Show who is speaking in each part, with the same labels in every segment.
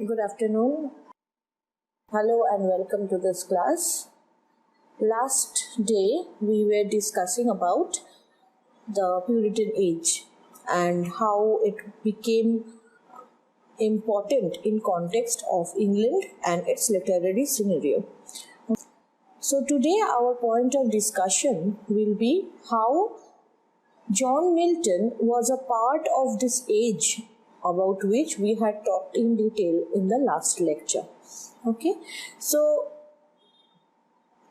Speaker 1: Good afternoon. Hello and welcome to this class. Last day we were discussing about the Puritan age and how it became important in context of England and its literary scenario. So today our point of discussion will be how John Milton was a part of this age about which we had talked in detail in the last lecture. Okay, so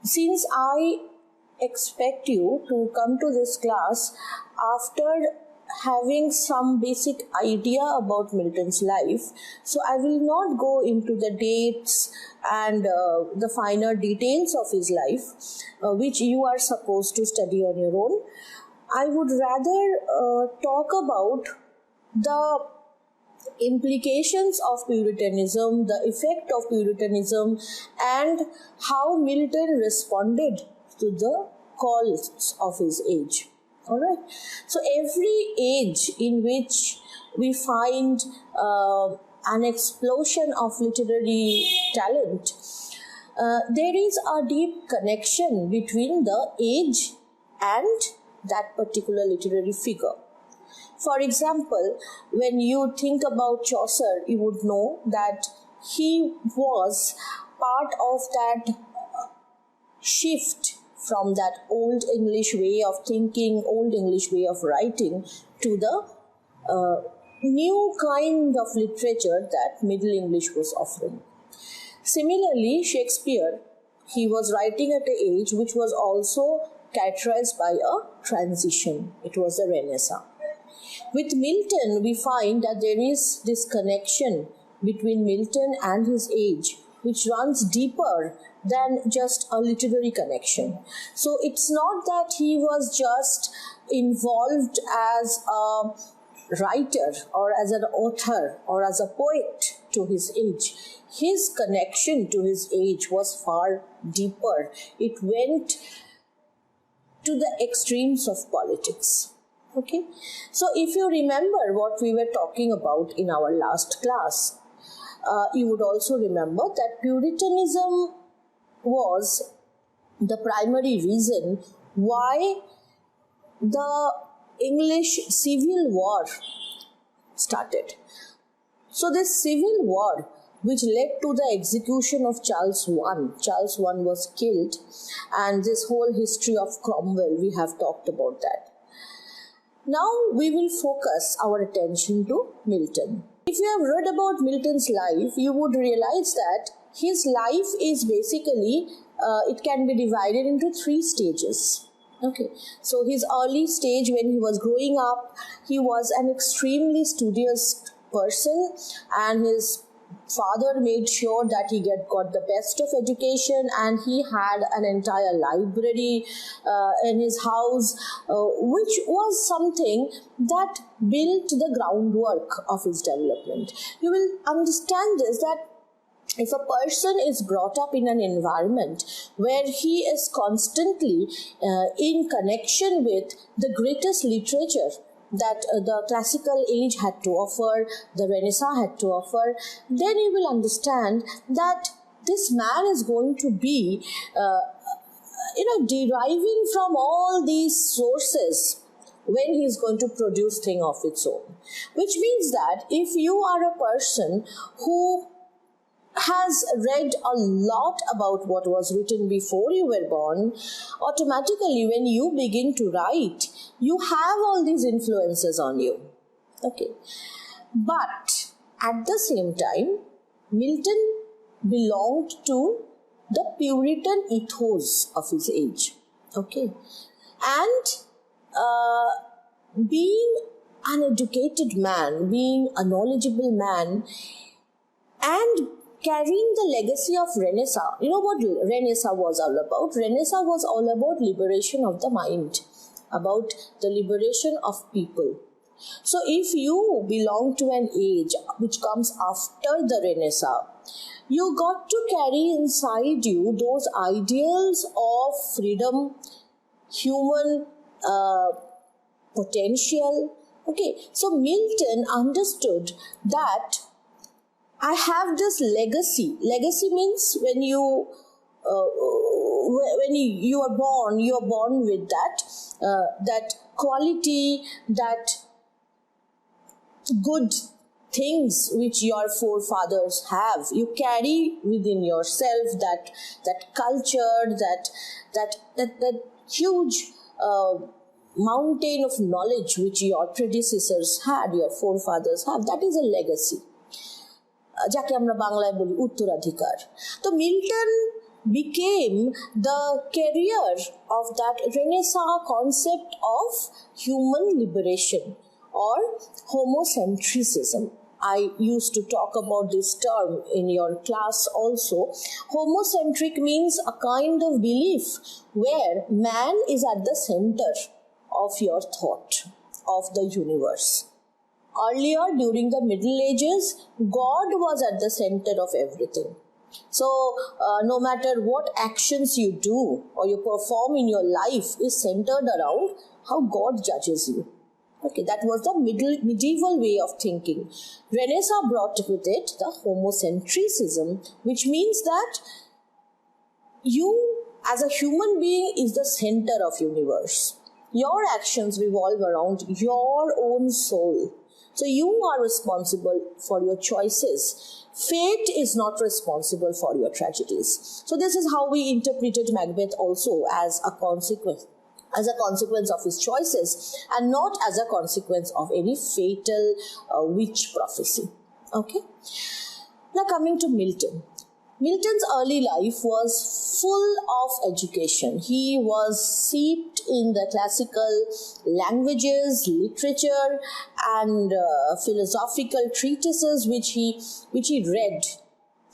Speaker 1: since I expect you to come to this class after having some basic idea about Milton's life, so I will not go into the dates and the finer details of his life, which you are supposed to study on your own. I would rather talk about the implications of Puritanism, the effect of Puritanism, and how Milton responded to the calls of his age. Alright, so every age in which we find an explosion of literary talent, there is a deep connection between the age and that particular literary figure. For example, when you think about Chaucer, you would know that he was part of that shift from that old English way of thinking, old English way of writing to the new kind of literature that Middle English was offering. Similarly, Shakespeare, he was writing at an age which was also characterized by a transition. It was the Renaissance. With Milton, we find that there is this connection between Milton and his age, which runs deeper than just a literary connection. So it's not that he was just involved as a writer or as an author or as a poet to his age. His connection to his age was far deeper. It went to the extremes of politics. Okay, so if you remember what we were talking about in our last class, you would also remember that Puritanism was the primary reason why the English Civil War started. So this Civil War, which led to the execution of Charles I. Charles I was killed, and this whole history of Cromwell, we have talked about that. Now we will focus our attention to Milton. If you have read about Milton's life, you would realize that his life is basically, it can be divided into three stages. Okay, so his early stage when he was growing up, he was an extremely studious person, and his father made sure that he got the best of education, and he had an entire library in his house, which was something that built the groundwork of his development. You will understand this, that if a person is brought up in an environment where he is constantly in connection with the greatest literature that the classical age had to offer, the Renaissance had to offer, then you will understand that this man is going to be, deriving from all these sources when he is going to produce thing of its own. Which means that if you are a person who has read a lot about what was written before you were born, automatically when you begin to write, you have all these influences on you. Okay. But at the same time, Milton belonged to the Puritan ethos of his age. Okay. And being an educated man, being a knowledgeable man, and carrying the legacy of Renaissance. You know what Renaissance was all about? Renaissance was all about liberation of the mind, about the liberation of people. So if you belong to an age which comes after the Renaissance, you got to carry inside you those ideals of freedom, human potential. Okay, so Milton understood that I have this legacy. Legacy means when you are born with that quality, that good things which your forefathers have. You carry within yourself that culture, that huge mountain of knowledge which your predecessors had, your forefathers have. That is a legacy. যাকে আমরা বাংলায় বলি উত্তরাধিকার। তো Milton became the carrier of that Renaissance concept of human liberation or homocentrism. I used to talk about this term in your class also. Homocentric means a kind of belief where man is at the center of your thought, of the universe. Earlier, during the Middle Ages, God was at the center of everything. So, no matter what actions you do or you perform in your life is centered around how God judges you. Okay, that was the medieval way of thinking. Renaissance brought with it the homocentrism, which means that you as a human being is the center of universe. Your actions revolve around your own soul. So you are responsible for your choices. Fate is not responsible for your tragedies. So this is how we interpreted Macbeth also, as a consequence of his choices and not as a consequence of any fatal witch prophecy. Okay. Now coming to Milton. Milton's early life was full of education. He was steeped in the classical languages, literature, and philosophical treatises which he read.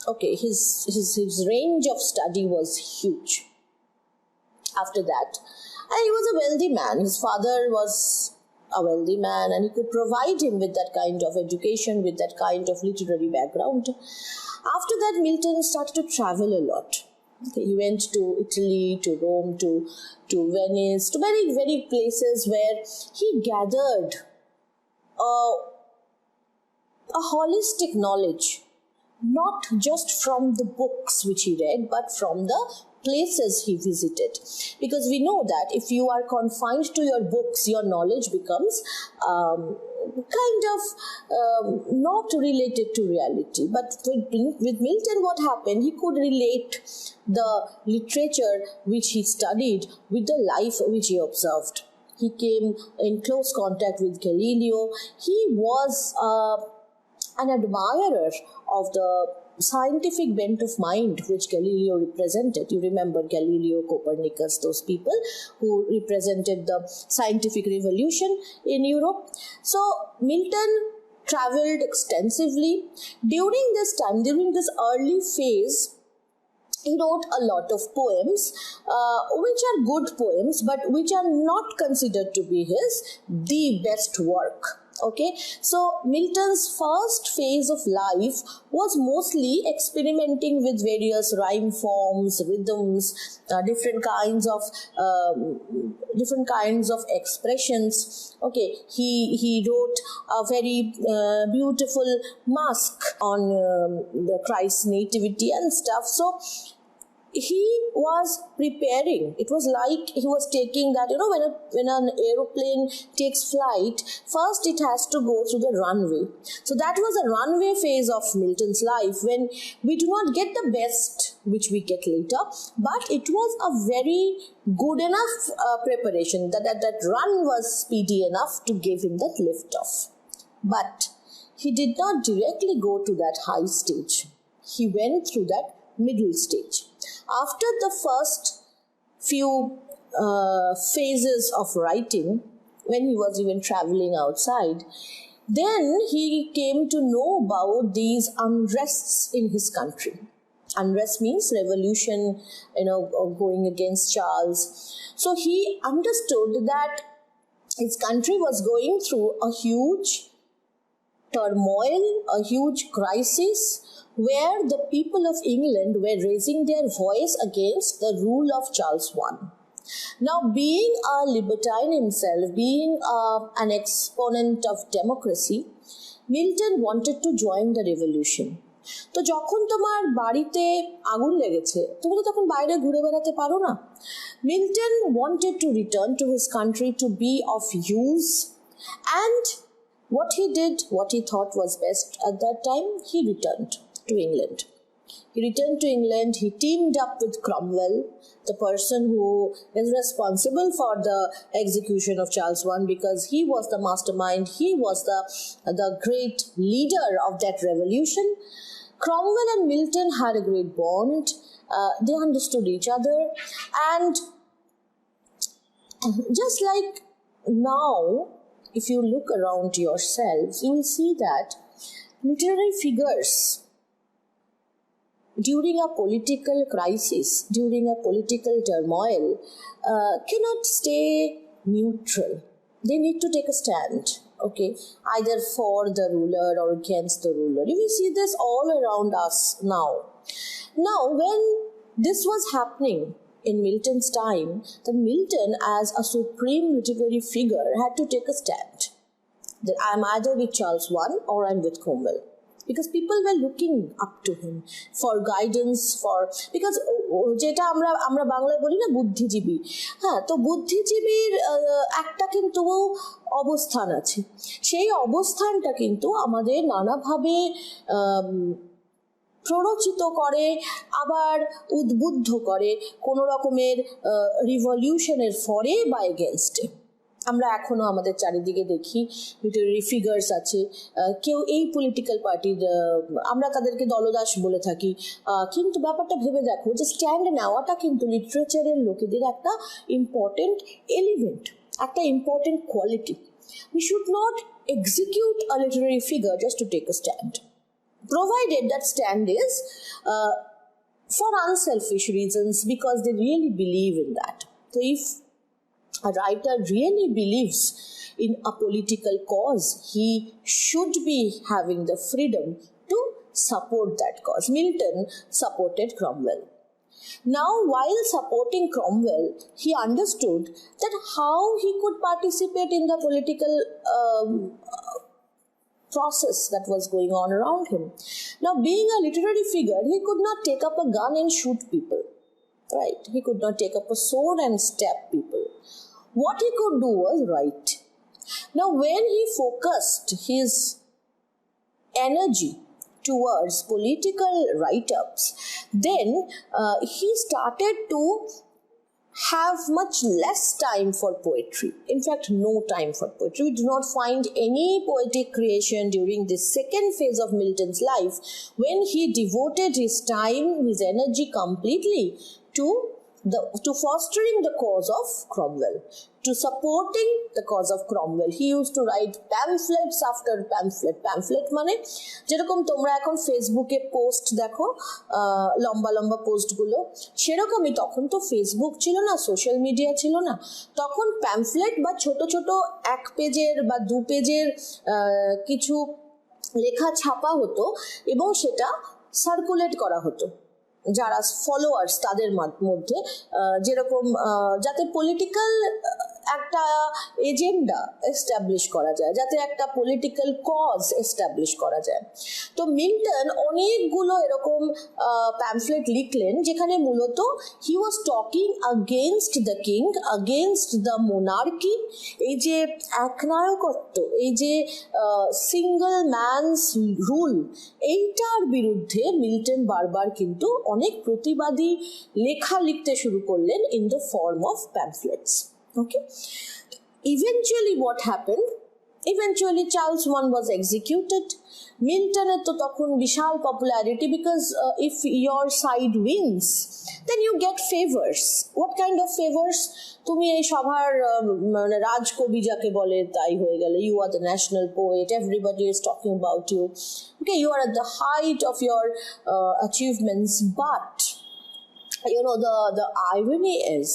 Speaker 1: Okay, his range of study was huge. After that, and he was a wealthy man. His father was a wealthy man, and he could provide him with that kind of education, with that kind of literary background. After that, Milton started to travel a lot. Okay, he went to Italy, to Rome, to Venice, to very, very places where he gathered a holistic knowledge, not just from the books which he read, but from the places he visited. Because we know that if you are confined to your books, your knowledge becomes kind of not related to reality. But with Milton, what happened? He could relate the literature which he studied with the life which he observed. He came in close contact with Galileo. He was an admirer of the scientific bent of mind which Galileo represented. You remember Galileo, Copernicus, those people who represented the scientific revolution in Europe. So Milton traveled extensively. During this time, during this early phase, he wrote a lot of poems, which are good poems, but which are not considered to be the best work. Okay, so Milton's first phase of life was mostly experimenting with various rhyme forms, rhythms, different kinds of expressions. Okay, he wrote a very beautiful masque on the Christ's nativity and stuff. So he was preparing. It was like he was taking that, when an aeroplane takes flight, first it has to go through the runway. So that was a runway phase of Milton's life, when we do not get the best which we get later, but it was a very good enough preparation. That run was speedy enough to give him that lift off. But he did not directly go to that high stage. He went through that middle stage. After the first few phases of writing, when he was even traveling outside, then he came to know about these unrests in his country. Unrest means revolution, going against Charles. So he understood that his country was going through a huge turmoil, a huge crisis, where the people of England were raising their voice against the rule of Charles I. Now, being a libertine himself, being an exponent of democracy, Milton wanted to join the revolution. তো যখন তোমার বাড়িতে আগুন লেগেছে তুমি তো তখন বাইরে ঘুরে বেড়াতে পারো না। Milton wanted to return to his country to be of use, and what he did, what he thought was best at that time, he returned to England. He returned to England, he teamed up with Cromwell, the person who is responsible for the execution of Charles I, because he was the mastermind, he was the great leader of that revolution. Cromwell and Milton had a great bond. They understood each other, and just like now, if you look around yourselves, you will see that literary figures during a political crisis, during a political turmoil, cannot stay neutral. They need to take a stand, okay, either for the ruler or against the ruler. You will see this all around us now. Now, when this was happening in Milton's time, the Milton as a supreme literary figure had to take a stand. That I am either with Charles I or I am with Cromwell. Because people were looking up to him for guidance, because যেটা আমরা বাংলায় বলি না বুদ্ধিজীবী, হ্যাঁ, তো বুদ্ধিজীবীর একটা কিন্তু অবস্থান আছে, সেই অবস্থানটা কিন্তু আমাদের নানাভাবে প্ররোচিত করে, আবার উদ্বুদ্ধ করে কোনো রকমের রিভলিউশনের ফরে বা এগেনস্টে। আমরা এখনও আমাদের চারিদিকে দেখি লিটারারি ফিগার্স আছে, কেউ এই পলিটিক্যাল পার্টির, আমরা তাদেরকে দলদাস বলে থাকি, কিন্তু ব্যাপারটা ভেবে দেখো যে স্ট্যান্ড নেওয়াটা কিন্তু লিটারেচারের লোকেদের একটা ইম্পর্টেন্ট এলিমেন্ট, একটা important quality. We should not execute a literary figure just to take a stand, provided that stand is for unselfish reasons, because they really believe in that. So if a writer really believes in a political cause, he should be having the freedom to support that cause. Milton supported Cromwell. Now, while supporting Cromwell, he understood that how he could participate in the political process that was going on around him. Now, being a literary figure, he could not take up a gun and shoot people, right? He could not take up a sword and stab people. What he could do was write. Now, when he focused his energy towards political write-ups, then he started to have much less time for poetry. In fact, no time for poetry. We do not find any poetic creation during this second phase of Milton's life, when he devoted his time, his energy completely to fostering the cause of Cromwell, to supporting the cause of Cromwell. He used to write pamphlets after pamphlet. Pamphlet মানে যেরকম তোমরা এখন ফেসবুকে post দেখো, লম্বা লম্বা পোস্টগুলো, সেরকমই তখন তো ফেসবুক ছিল না, সোশ্যাল মিডিয়া ছিল না, তখন প্যামফ্লেট বা ছোট ছোট 1 পেজের বা 2 পেজের কিছু লেখা ছাপা হতো এবং সেটা সার্কুলেট করা হতো যারা ফলোয়ার্স তাদের মধ্যে, যেরকম যাতে পলিটিক্যাল একটা এজেন্ডা এস্টাবলিশ করা যায়, যাতে একটা পলিটিক্যাল কজ এস্টাবলিশ করা যায়। তো মিল্টন অনেকগুলো এরকম প্যামফ্লেট লিখলেন যেখানে মূলত he was talking against the king, against the monarchy, এই যে একনায়কত্ব, এই যে সিঙ্গল ম্যানস রুল, এইটার বিরুদ্ধে মিল্টন বারবার কিন্তু অনেক প্রতিবাদী লেখা লিখতে শুরু করলেন in the form of pamphlets. Okay, eventually what happened, eventually Charles I was executed. Milton এর তো তখন বিশাল popularity, because if your side wins then you get favors. What kind of favors? তুমি এই সভার রাজকবি যাকে বলে তাই হয়ে গেলে, you are the national poet, everybody is talking about you, okay, you are at the height of your achievements. But you know, the irony is,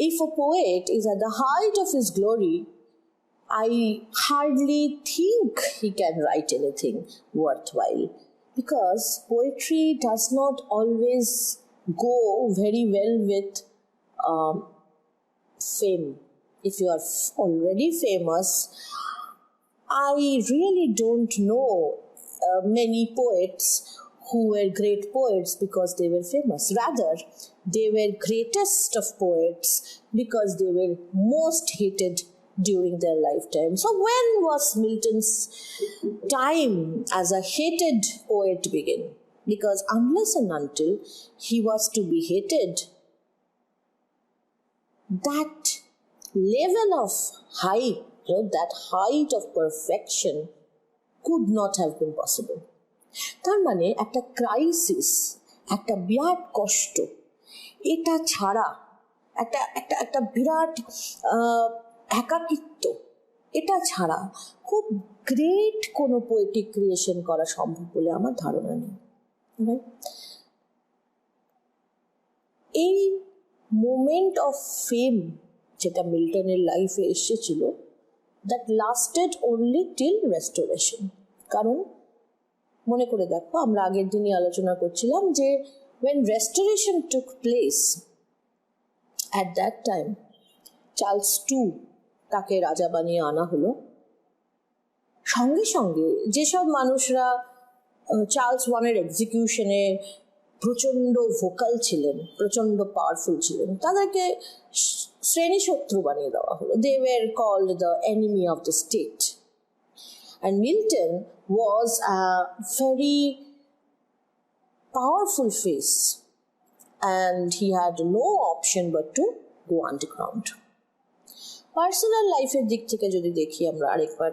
Speaker 1: if a poet is at the height of his glory, I hardly think he can write anything worthwhile, because poetry does not always go very well with fame. If you are already famous, I really don't know many poets who were great poets because they were famous. Rather, they were greatest of poets because they were most hated during their lifetime. So when was Milton's time as a hated poet begin? Because unless and until he was to be hated, that level of height, that height of perfection could not have been possible. তার মানে একটা crisis, একটা বিরাট কষ্ট, এটা ছাড়া একটা একটা একটা বিরাট একাকিত্ব, এটা ছাড়া খুব গ্রেট কোনো পোয়েটিক ক্রিয়েশন করা সম্ভব বলে আমার ধারণা নেই। এই মোমেন্ট অফ ফেম যেটা মিল্টনের লাইফে এসেছিল, that lasted only till restoration. কারণ মনে করে দেখো, আমরা আগের দিনই আলোচনা করছিলাম যে when restoration took place at that time, Charles II তাকে রাজা বানিয়ে আনা হলো। সঙ্গে সঙ্গে যেসব মানুষরা চার্লস ওয়ানের এক্সিকিউশনে প্রচণ্ড ভোকাল ছিলেন, প্রচণ্ড পাওয়ারফুল ছিলেন, তাদেরকে শ্রেণী শত্রু বানিয়ে দেওয়া হলো। They were called the enemy of the state. And Milton was a very powerful face, and he had no option but to go underground. Personal life এর দিক থেকে যদি দেখি আমরা আরেকবার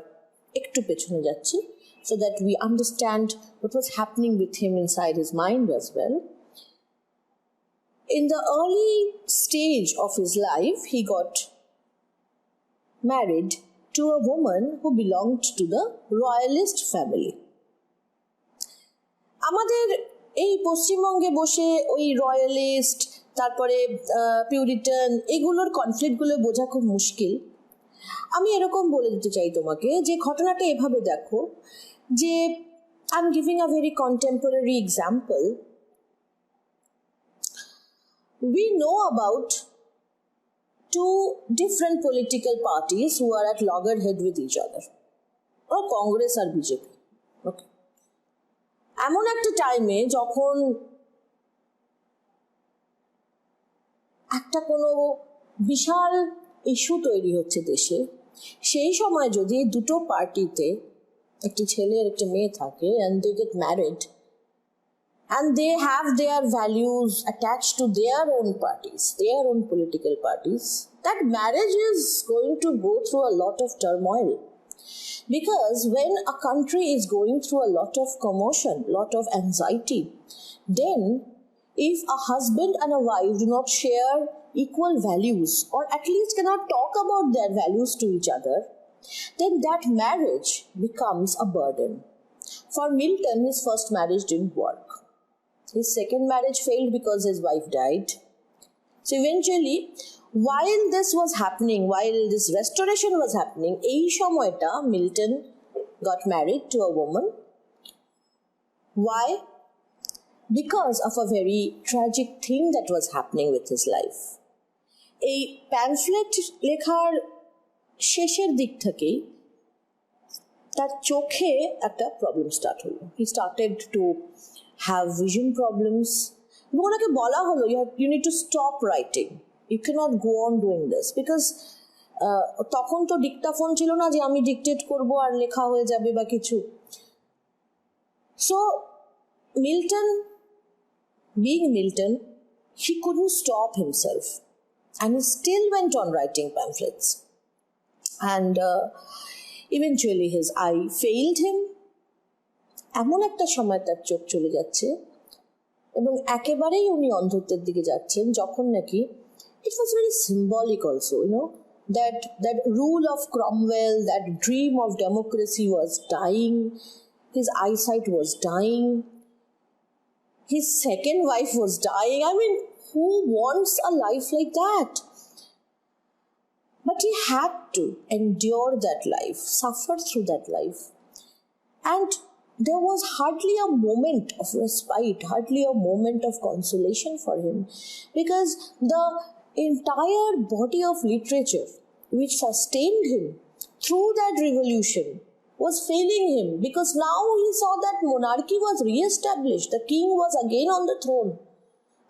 Speaker 1: একটু পেছনে যাচ্ছি, so that we understand what was happening with him inside his mind as well. In the early stage of his life, he got married to a woman who belonged to the royalist family. আমাদের এই পশ্চিমবঙ্গে বসে ওই রয়্যালিস্ট, তারপরে Puritan, এগুলোর কনফ্লিক্টগুলো বোঝা খুব মুশকিল। আমি এরকম বলে দিতে চাই তোমাকে যে ঘটনাটা এভাবে দেখো যে I am giving a very contemporary example. We know about two different political parties who are at loggerhead with each other, or Congress আর বিজেপি। ওকে, এমন একটা টাইমে যখন একটা কোনো বিশাল ইস্যু তৈরি হচ্ছে দেশে, সেই সময় যদি দুটো পার্টিতে একটি ছেলে আর একটি মেয়ে থাকে, and they get married, and they have their values attached to their own parties, their own political parties, that marriage is going to go through a lot of turmoil. Because when a country is going through a lot of commotion, lot of anxiety, then if a husband and a wife do not share equal values, or at least cannot talk about their values to each other, then that marriage becomes a burden. For Milton, his first marriage didn't work. His second marriage failed because his wife died. So eventually, while this was happening, while this restoration was happening, এই সময়টা Milton got married to a woman. Why? Because of a very tragic thing that was happening with his life. এই pamphlet লেখার শেষের দিক থেকেই তার চোখে একটা প্রবলেম স্টার্ট হলো। He started to have vision problems. এবং ওনাকে বলা হলো, you need to stop writing. You cannot go on doing this. Because তখন তো ডিক্টাফোন ছিল না যে আমি ডিকটেট করবো আর লেখা হয়ে যাবে বা কিছু। So Milton, being Milton, he couldn't stop himself, and he still went on writing pamphlets. And eventually his eye failed him. এমন একটা সময় তার চোখ চলে যাচ্ছে এবং একেবারেই উনি অন্ধত্বের দিকে যাচ্ছেন, যখন নাকি it was very symbolic also, that rule of Cromwell, that dream of democracy was dying. His eyesight was dying. His second wife was dying. I mean, who wants a life like that? But he had to endure that life, suffer through that life. And there was hardly a moment of respite, hardly a moment of consolation for him, because the entire body of literature which sustained him through that revolution was failing him, because now he saw that monarchy was re-established. The king was again on the throne.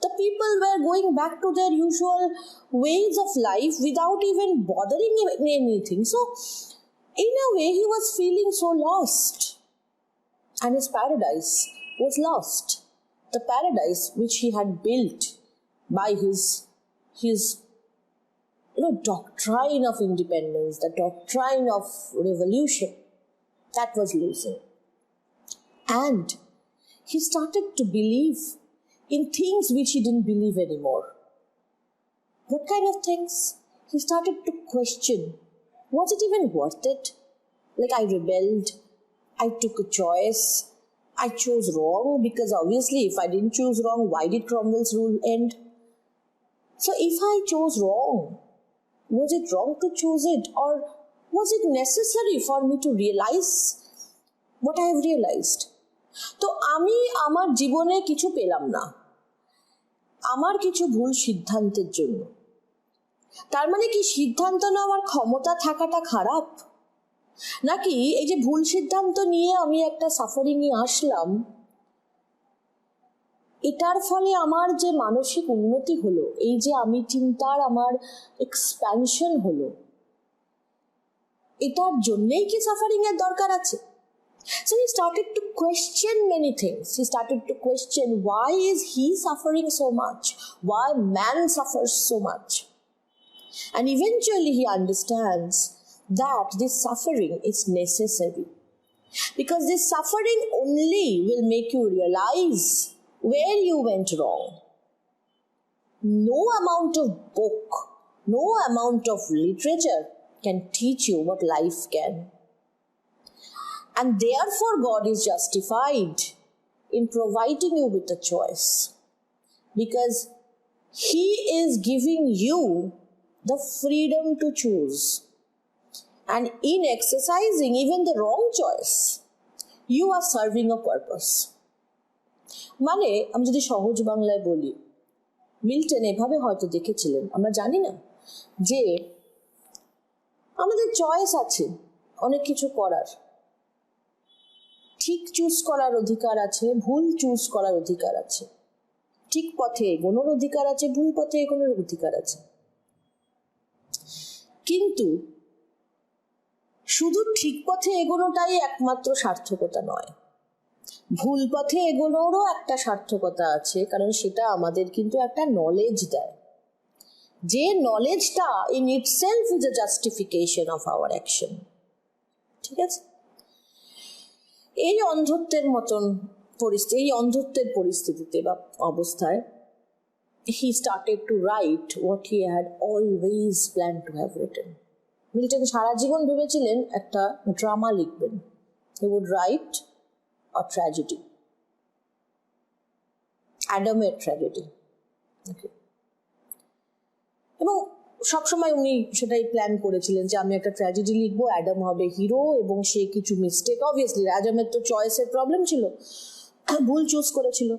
Speaker 1: The people were going back to their usual ways of life without even bothering him in anything. So, in a way, he was feeling so lost. And his paradise was lost. The paradise which he had built by his doctrine of independence, the doctrine of revolution, that was losing. And he started to believe in things which he didn't believe anymore. What kind of things? He started to question, was it even worth it? Like, I rebelled, I took a choice, I chose wrong, because obviously if I didn't choose wrong, why did Cromwell's rule end? So if I chose wrong, was it wrong to choose it, or was it necessary for me to realize what I have realized? তো আমি আমার জীবনে কিছু পেলাম না, আমার কিছু ভুল সিদ্ধান্তের জন্য। তার মানে কি সিদ্ধান্ত নেওয়ার ক্ষমতা থাকাটা খারাপ? নাকি এই যে ভুল সিদ্ধান্ত নিয়ে আমি একটা সাফারিংয়ে আসলাম, এটার ফলে আমার যে মানসিক উন্নতি হলো, এই যে আমি চিন্তার আমার এক্সপ্যানশন হলো, এটার জন্যেই কি সাফারিং এর দরকার আছে? So he started to question many things. He started to question, why is he suffering so much? Why man suffers so much? And eventually he understands that this suffering is necessary. Because this suffering only will make you realize where you went wrong. No amount of book, no amount of literature can teach you what life can. And therefore God is justified in providing you with a choice, because He is giving you the freedom to choose. And in exercising even the wrong choice, you are serving a purpose. মানে আমি যদি সহজ বাংলায় বলি, Milton এভাবে হয়তো দেখেছিলেন, আমরা জানি না, যে আমাদের চয়েস আছে অনেক কিছু করার। ঠিক চুজ করার অধিকার আছে, ভুল চুজ করার অধিকার আছে, ঠিক পথে এগোনোর অধিকার আছে, ভুল পথে এগোনোর অধিকার আছে। কিন্তু শুধু ঠিক পথে এগোনোটাই একমাত্র সার্থকতা নয়, ভুল পথে এগোনোরও একটা সার্থকতা আছে, কারণ সেটা আমাদের কিন্তু একটা নলেজ দেয়, যে নলেজটা in itself is a justification of our action. ঠিক আছে? এই অন্ধত্বের মতন পরিস্থিতি, এই অন্ধত্বের পরিস্থিতিতে বা অবস্থায় he started to write what he had always planned to have written. Milton সারা জীবন ভেবেছিলেন একটা ড্রামা লিখবেন। He would write a tragedy, অ্যাডামের ট্র্যাজেডি। এবং সবসময় উনি সেটাই প্ল্যান করেছিলেন যে আমি একটা ট্র্যাজেডি লিখবো, অ্যাডাম হবে হিরো, এবং সে কিছু মিস্টেক, অবভিয়াসলি অ্যাডামের তো চয়েসের প্রবলেম ছিল, ভুল চুজ করেছিল,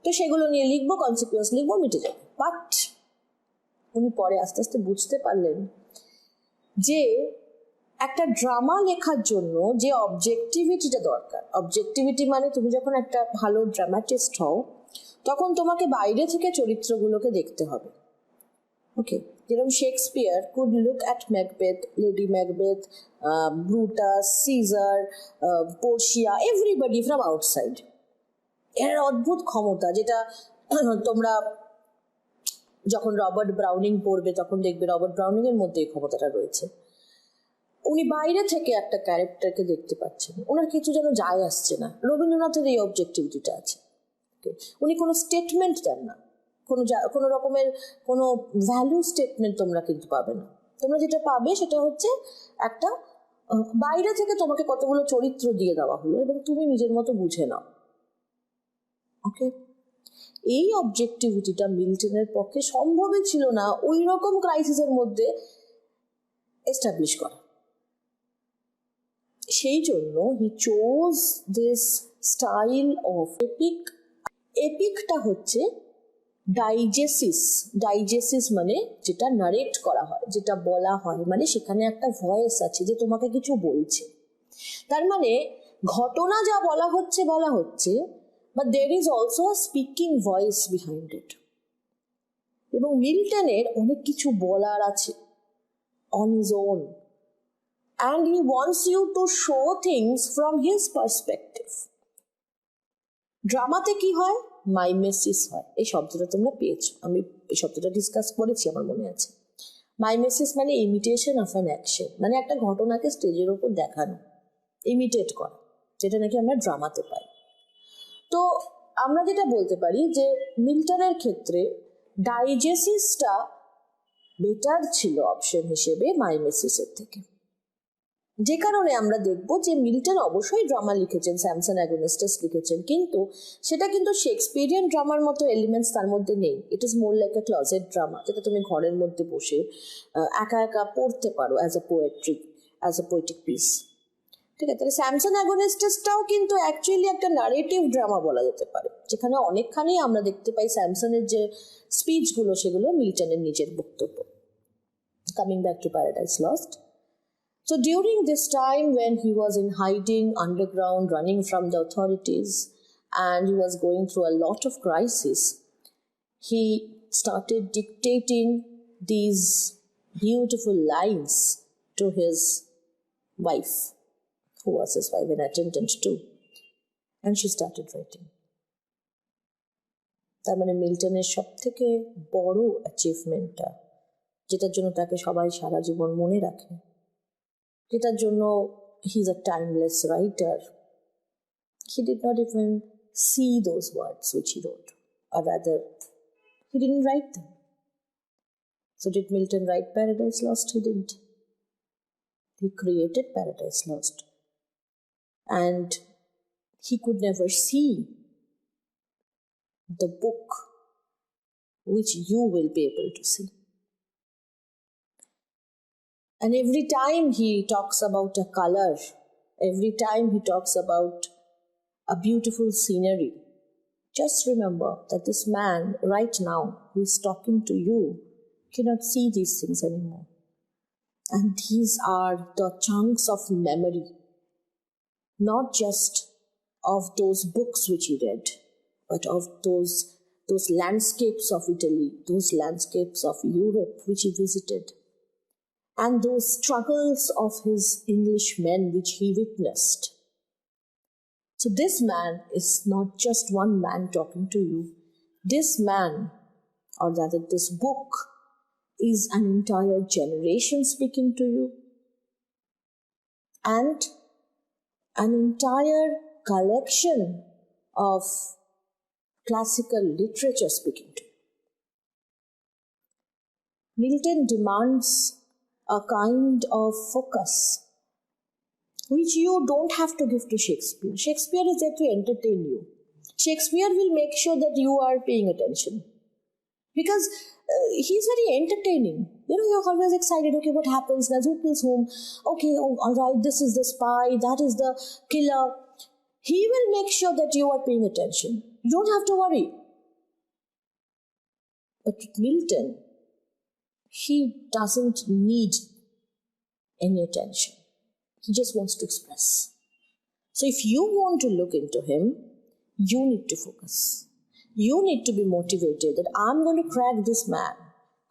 Speaker 1: তো সেগুলো নিয়ে লিখবো, কনসিকুয়েন্স লিখবো, মিটে যাবে। বাট উনি পরে আস্তে আস্তে বুঝতে পারলেন যে একটা ড্রামা লেখার জন্য যে অবজেক্টিভিটিটা দরকার, অবজেক্টিভিটি মানে তুমি যখন একটা ভালো ড্রামাটিস্ট হও তখন তোমাকে বাইরে থেকে চরিত্রগুলোকে দেখতে হবে। ওকে, যেরকম Shakespeare could look at Macbeth, Lady Macbeth, Brutus, Caesar, Portia, everybody from outside. এর অদ্ভুত ক্ষমতা, যেটা তোমরা যখন রবার্ট ব্রাউনিং পড়বে তখন দেখবে রবার্ট ব্রাউনিং এর মধ্যে এই ক্ষমতাটা রয়েছে। উনি বাইরে থেকে একটা ক্যারেক্টারকে দেখতে পাচ্ছেন, ওনার কিছু যেন যায় আসছে না। রবীন্দ্রনাথের এই অবজেক্টিভিটিটা আছে। উনি কোনো স্টেটমেন্ট দেন না, কোনো রকমের কোনো ভ্যালু স্টেটমেন্ট তোমরা কিন্তু পাবে না। তোমরা যেটা পাবে সেটা হচ্ছে একটা বাইরে থেকে তোমাকে কতগুলো চরিত্র দিয়ে দেওয়া হলো এবং তুমি নিজের মতো বুঝে নাও। ওকে, এই অবজেক্টিভিটিটা মিল্টনের পক্ষে সম্ভবই ছিল না ওই রকম ক্রাইসিসের মধ্যে এস্টাবলিশ করা। সেই জন্য he chose this style of epic. এপিকটা হচ্ছে ডাইজেসিস মানে যেটা নারেট করা হয়, যেটা বলা হয়, মানে সেখানে একটা ভয়েস আছে যে তোমাকে কিছু বলছে। তার মানে ঘটনা যা বলা হচ্ছে, but there is also a speaking voice behind it. এবং মিল্টনের অনেক কিছু বলার আছে on his own, and he wants you to show things from his perspective. ড্রামাতে কি হয়? মাইমেসিস হয়। এই শব্দটা তোমরা পেয়েছো, আমি এই শব্দটা ডিসকাস করেছি, আমার মনে আছে। মাইমেসিস মানে ইমিটেশন অফ অ্যান অ্যাকশন, মানে একটা ঘটনাকে স্টেজের উপর দেখানো, ইমিটেট করা, যেটা নাকি আমরা ড্রামাতে পাই। তো আমরা যেটা বলতে পারি যে মিল্টনের ক্ষেত্রে ডাইজেসিসটা বেটার ছিল অপশন হিসেবে মাইমেসিসের থেকে। যে কারণে আমরা দেখব যে মিল্টন অবশ্যই ড্রামা লিখেছেন, স্যামসন অ্যাগোনিস্টাস লিখেছেন, কিন্তু সেটা কিন্তু শেক্সপিয়ারিয়ান ড্রামার মতো এলিমেন্টস তার মধ্যে নেই। It is more like a closet drama, যেটা তুমি ঘরের মধ্যে বসে একা একা পড়তে পারো as a poetry, as a poetic piece. ঠিক আছে, তাহলে স্যামসন অ্যাগোনিস্টাসটাও কিন্তু অ্যাকচুয়ালি একটা নারেটিভ ড্রামা বলা যেতে পারে, যেখানে অনেকখানি আমরা দেখতে পাই স্যামসনের যে স্পিচগুলো সেগুলো মিল্টনের নিজের বক্তব্য। Coming back to paradise lost, so during this time when he was in hiding underground, running from the authorities, and he was going through a lot of crisis, he started dictating these beautiful lines to his wife, who was his wife, an attendant too, and she started writing. তার মানে মিল্টনের সব থেকে বড় অ্যাচিভমেন্টটা, যেটার জন্য তাকে সবাই সারা জীবন মনে রাখে, যেটার জন্য he is a timeless writer, he did not even see those words which he wrote, or rather he didn't write them. So did Milton write Paradise Lost? He didn't. He created Paradise Lost, and he could never see the book which you will be able to see. And every time he talks about a color, every time he talks about a beautiful scenery, just remember that this man right now who is talking to you cannot see these things anymore. And these are the chunks of memory, not just of those books which he read, but of those landscapes of Italy, those landscapes of Europe which he visited, and those struggles of his Englishmen which he witnessed. So this man is not just one man talking to you. This man, or rather this book, is an entire generation speaking to you, and an entire collection of classical literature speaking to you. Milton demands a kind of focus which you don't have to give to Shakespeare. Shakespeare is there to entertain you. Shakespeare will make sure that you are paying attention, because he's very entertaining. You know, you're always excited. Okay, what happens now? Who kills whom? Okay, oh, all right, this is the spy, that is the killer. He will make sure that you are paying attention. You don't have to worry. But with Milton, he doesn't need any attention. He just wants to express. So if you want to look into him, you need to focus. You need to be motivated that I'm going to crack this man.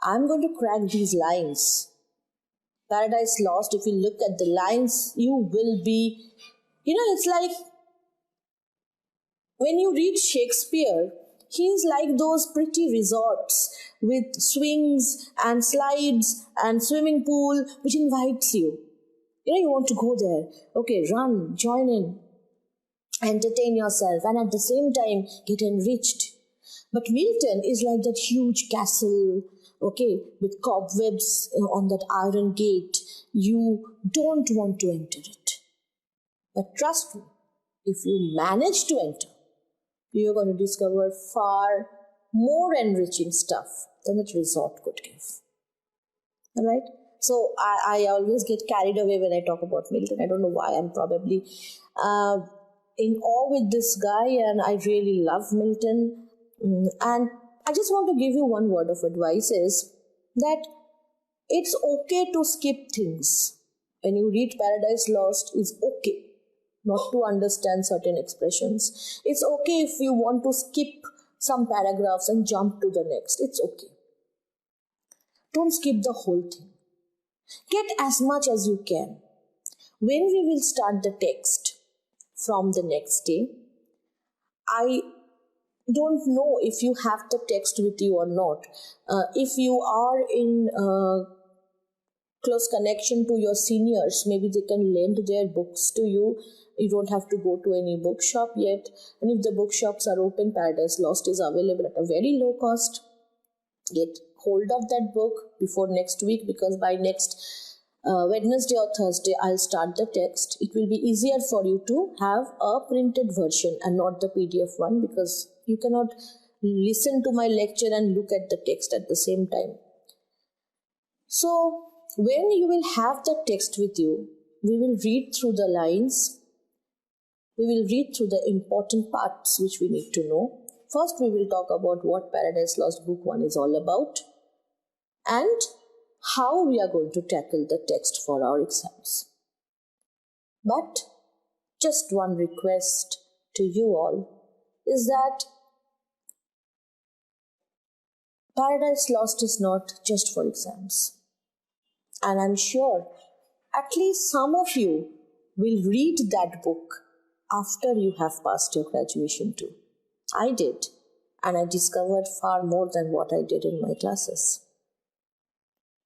Speaker 1: I'm going to crack these lines. Paradise Lost, if you look at the lines, you will be, you know, it's like when you read Shakespeare, he's like those pretty resorts with swings and slides and swimming pool which invites you. You know, you want to go there. Okay, run, join in, entertain yourself, and at the same time get enriched. But Milton is like that huge castle, okay, with cobwebs on that iron gate. You don't want to enter it. But trust me, if you manage to enter, you're going to discover far more enriching stuff than that resort could give. All right? So I always get carried away when I talk about Milton. I don't know why. I'm probably in awe with this guy, and I really love Milton. And I just want to give you one word of advice, is that it's okay to skip things. When you read Paradise Lost, it's okay not to understand certain expressions. It's okay if you want to skip some paragraphs and jump to the next. It's okay. Don't skip the whole thing. Get as much as you can. When we will start the text from the next day, I don't know if you have the text with you or not. If you are in close connection to your seniors, maybe they can lend their books to you. You don't have to go to any bookshop yet. And if the bookshops are open, Paradise Lost is available at a very low cost. Get hold of that book before next week, because by next Wednesday or Thursday I'll start the text. It will be easier for you to have a printed version and not the PDF one, because you cannot listen to my lecture and look at the text at the same time. So when you will have the text with you, we will read through the lines. We will read through the important parts which we need to know. First, we will talk about what Paradise Lost Book 1 is all about and how we are going to tackle the text for our exams. But just one request to you all is that Paradise Lost is not just for exams. And I'm sure at least some of you will read that book after you have passed your graduation too. I did, and I discovered far more than what I did in my classes.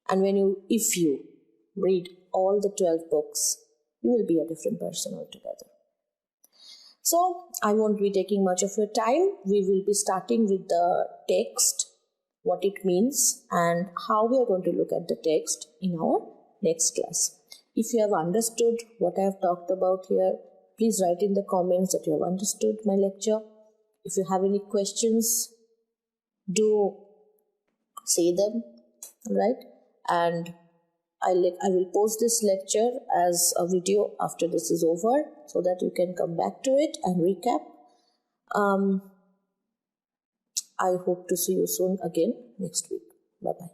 Speaker 1: And if you read all the 12 books, you will be a different person altogether. So, I won't be taking much of your time. We will be starting with the text, what it means, and how we are going to look at the text in our next class. If you have understood what I have talked about here, please write in the comments that you have understood my lecture. If you have any questions, do say them, right? And I will post this lecture as a video after this is over, so that you can come back to it and recap. I hope to see you soon again next week. Bye-bye.